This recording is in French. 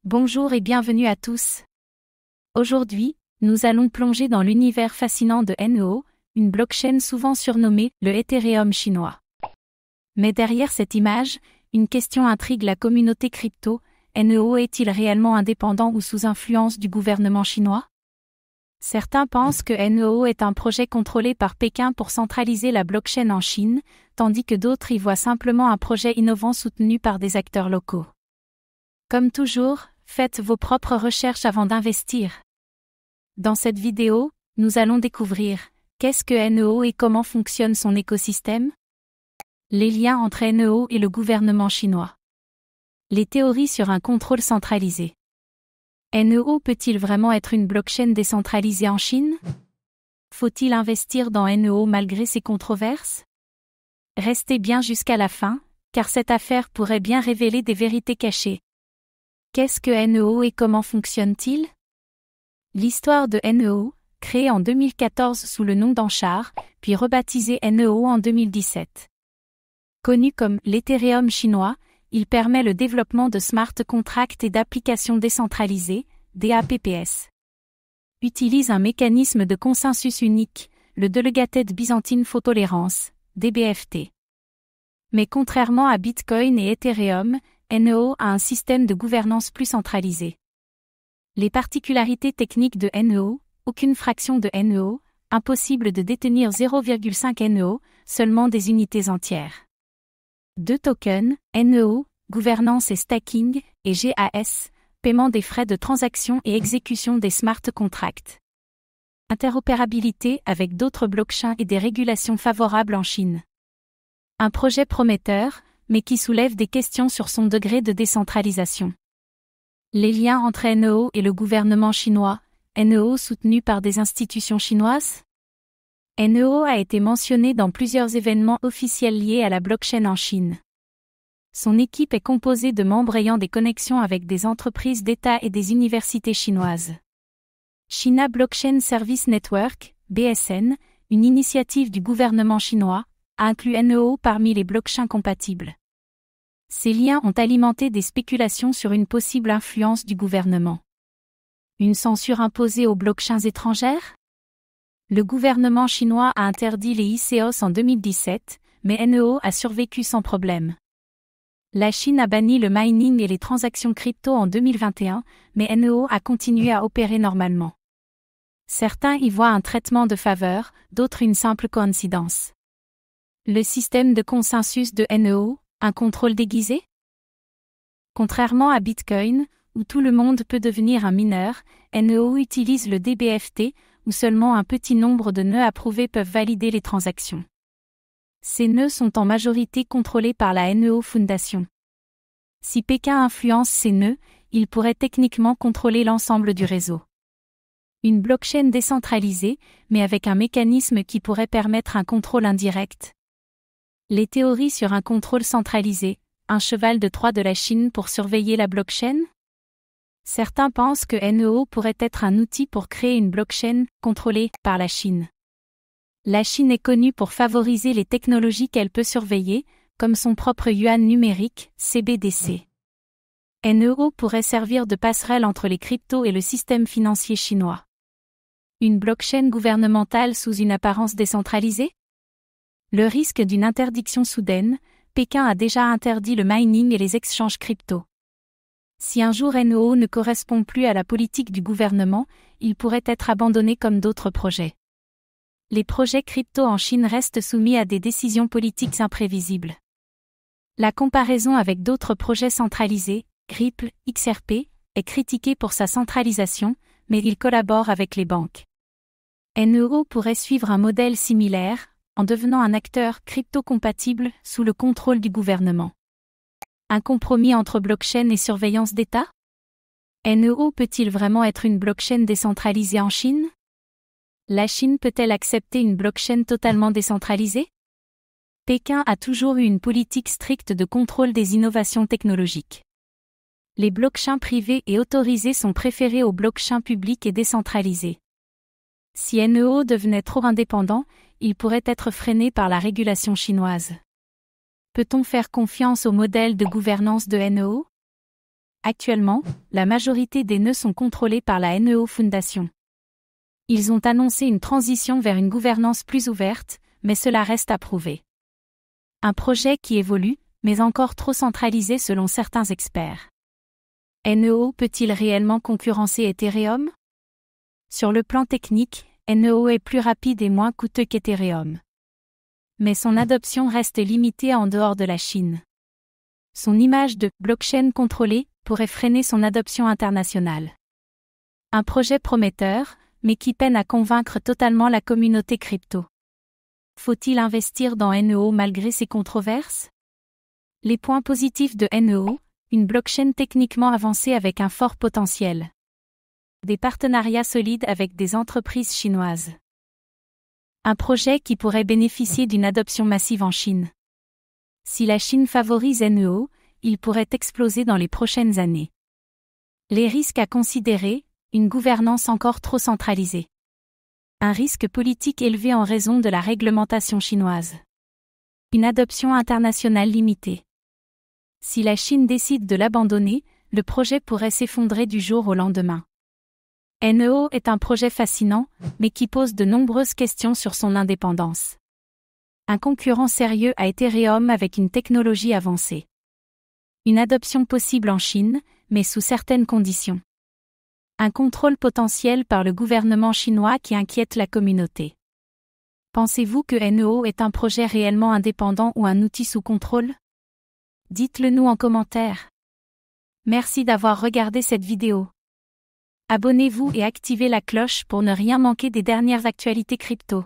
Bonjour et bienvenue à tous. Aujourd'hui, nous allons plonger dans l'univers fascinant de NEO, une blockchain souvent surnommée le Ethereum chinois. Mais derrière cette image, une question intrigue la communauté crypto. NEO est-il réellement indépendant ou sous influence du gouvernement chinois? Certains pensent que NEO est un projet contrôlé par Pékin pour centraliser la blockchain en Chine, tandis que d'autres y voient simplement un projet innovant soutenu par des acteurs locaux. Comme toujours, faites vos propres recherches avant d'investir. Dans cette vidéo, nous allons découvrir qu'est-ce que NEO et comment fonctionne son écosystème, les liens entre NEO et le gouvernement chinois, les théories sur un contrôle centralisé. NEO peut-il vraiment être une blockchain décentralisée en Chine? Faut-il investir dans NEO malgré ses controverses? Restez bien jusqu'à la fin, car cette affaire pourrait bien révéler des vérités cachées. Qu'est-ce que NEO et comment fonctionne-t-il? L'histoire de NEO, créée en 2014 sous le nom d'Anchar, puis rebaptisé NEO en 2017. Connu comme l'Ethereum chinois, il permet le développement de smart contracts et d'applications décentralisées, DApps. Utilise un mécanisme de consensus unique, le Delegated Byzantine Fault Tolerance, DBFT. Mais contrairement à Bitcoin et Ethereum, NEO a un système de gouvernance plus centralisé. Les particularités techniques de NEO, aucune fraction de NEO, impossible de détenir 0,5 NEO, seulement des unités entières. 2 tokens, NEO, gouvernance et stacking, et GAS, paiement des frais de transaction et exécution des smart contracts. Interopérabilité avec d'autres blockchains et des régulations favorables en Chine. Un projet prometteur, mais qui soulève des questions sur son degré de décentralisation. Les liens entre NEO et le gouvernement chinois, NEO soutenu par des institutions chinoises? NEO a été mentionné dans plusieurs événements officiels liés à la blockchain en Chine. Son équipe est composée de membres ayant des connexions avec des entreprises d'État et des universités chinoises. China Blockchain Service Network, BSN, une initiative du gouvernement chinois, a inclus NEO parmi les blockchains compatibles. Ces liens ont alimenté des spéculations sur une possible influence du gouvernement. Une censure imposée aux blockchains étrangères? Le gouvernement chinois a interdit les ICOs en 2017, mais NEO a survécu sans problème. La Chine a banni le mining et les transactions crypto en 2021, mais NEO a continué à opérer normalement. Certains y voient un traitement de faveur, d'autres une simple coïncidence. Le système de consensus de NEO, un contrôle déguisé? Contrairement à Bitcoin, où tout le monde peut devenir un mineur, NEO utilise le DBFT, où seulement un petit nombre de nœuds approuvés peuvent valider les transactions. Ces nœuds sont en majorité contrôlés par la NEO Foundation. Si Pékin influence ces nœuds, il pourrait techniquement contrôler l'ensemble du réseau. Une blockchain décentralisée, mais avec un mécanisme qui pourrait permettre un contrôle indirect. Les théories sur un contrôle centralisé, un cheval de Troie de la Chine pour surveiller la blockchain? Certains pensent que NEO pourrait être un outil pour créer une blockchain contrôlée par la Chine. La Chine est connue pour favoriser les technologies qu'elle peut surveiller, comme son propre yuan numérique, CBDC. NEO pourrait servir de passerelle entre les cryptos et le système financier chinois. Une blockchain gouvernementale sous une apparence décentralisée? Le risque d'une interdiction soudaine, Pékin a déjà interdit le mining et les exchanges crypto. Si un jour NEO ne correspond plus à la politique du gouvernement, il pourrait être abandonné comme d'autres projets. Les projets crypto en Chine restent soumis à des décisions politiques imprévisibles. La comparaison avec d'autres projets centralisés, Ripple, XRP, est critiquée pour sa centralisation, mais il collabore avec les banques. NEO pourrait suivre un modèle similaire, en devenant un acteur crypto-compatible sous le contrôle du gouvernement. Un compromis entre blockchain et surveillance d'État? NEO peut-il vraiment être une blockchain décentralisée en Chine? La Chine peut-elle accepter une blockchain totalement décentralisée? Pékin a toujours eu une politique stricte de contrôle des innovations technologiques. Les blockchains privés et autorisés sont préférés aux blockchains publics et décentralisés. Si NEO devenait trop indépendant, il pourrait être freiné par la régulation chinoise. Peut-on faire confiance au modèle de gouvernance de NEO? Actuellement, la majorité des nœuds sont contrôlés par la NEO Foundation. Ils ont annoncé une transition vers une gouvernance plus ouverte, mais cela reste à prouver. Un projet qui évolue, mais encore trop centralisé selon certains experts. NEO peut-il réellement concurrencer Ethereum? Sur le plan technique, NEO est plus rapide et moins coûteux qu'Ethereum. Mais son adoption reste limitée en dehors de la Chine. Son image de « blockchain contrôlée » pourrait freiner son adoption internationale. Un projet prometteur, mais qui peine à convaincre totalement la communauté crypto. Faut-il investir dans NEO malgré ces controverses? Les points positifs de NEO, une blockchain techniquement avancée avec un fort potentiel. Des partenariats solides avec des entreprises chinoises. Un projet qui pourrait bénéficier d'une adoption massive en Chine. Si la Chine favorise NEO, il pourrait exploser dans les prochaines années. Les risques à considérer, une gouvernance encore trop centralisée. Un risque politique élevé en raison de la réglementation chinoise. Une adoption internationale limitée. Si la Chine décide de l'abandonner, le projet pourrait s'effondrer du jour au lendemain. NEO est un projet fascinant, mais qui pose de nombreuses questions sur son indépendance. Un concurrent sérieux à Ethereum avec une technologie avancée. Une adoption possible en Chine, mais sous certaines conditions. Un contrôle potentiel par le gouvernement chinois qui inquiète la communauté. Pensez-vous que NEO est un projet réellement indépendant ou un outil sous contrôle? Dites-le nous en commentaire. Merci d'avoir regardé cette vidéo. Abonnez-vous et activez la cloche pour ne rien manquer des dernières actualités crypto.